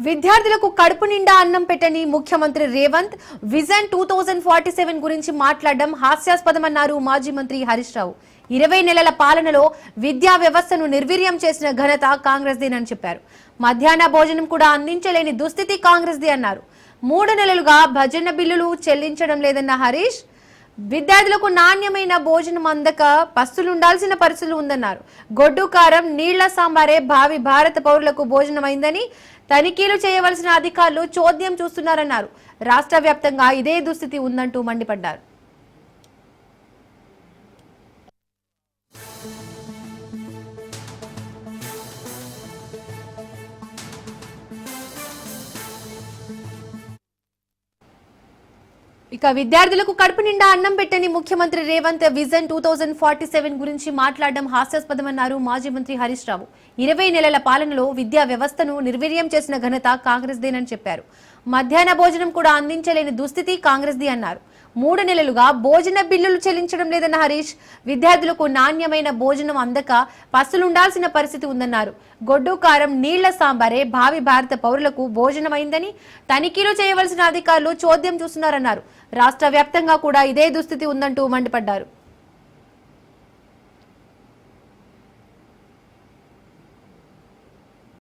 విద్యార్థులకు కడుపు నిండా అన్నం పెట్టని ముఖ్యమంత్రి రేవంత్ విజన్ 2047 గురించి మాట్లాడడం హాస్యాస్పదమన్నారు మాజీ మంత్రి హరీష్ రావు. 20 నెలల పాలనలో విద్యా వ్యవస్థను నిర్వీర్యం చేసిన ఘనత కాంగ్రెస్దేనని చెప్పారు. మధ్యాహ్న భోజనం కూడా అందించలేని దుస్థితి కాంగ్రెస్దే అన్నారు. 3 నెలలుగా భజన బిల్లులు చెల్లించడం లేదన్న హరీష్ విద్యార్థులకు నాణ్యమైన భోజనం అందక పస్తులుండాల్సిన పరిస్థితులు ఉందన్నారు. గొడ్డు కారం నీళ్ల సాంబారే భావి భారత పౌరులకు భోజనమైందని తనిఖీలు చేయవలసిన అధికారులు చోద్యం చూస్తున్నారన్నారు. రాష్ట్ర వ్యాప్తంగా ఇదే దుస్థితి ఉందంటూ మండిపడ్డారు. ఇక విద్యార్థులకు కడుపు నిండా అన్నం పెట్టని ముఖ్యమంత్రి రేవంత్ విజన్ 2047 గురించి మాట్లాడడం హాస్యాస్పదమన్నారు మాజీ మంత్రి హరీష్ రావు. 20 నెలల పాలనలో విద్యా వ్యవస్థను నిర్వీర్యం చేసిన ఘనత కాంగ్రెస్దేనని చెప్పారు. మధ్యాహ్న భోజనం కూడా అందించలేని దుస్థితి కాంగ్రెస్ది అన్నారు. 3 నెలలుగా భోజన బిల్లులు చెల్లించడం లేదన్న హరీష్ విద్యార్థులకు నాణ్యమైన భోజనం అందక పస్తులుండాల్సిన పరిస్థితి ఉందన్నారు. గొడ్డు కారం నీళ్ల సాంబారే భావి భారత పౌరులకు భోజనమైందని తనిఖీలు చేయవలసిన అధికారులు చోద్యం చూస్తున్నారన్నారు. రాష్ట్ర వ్యాప్తంగా కూడా ఇదే దుస్థితి ఉందంటూ మండిపడ్డారు.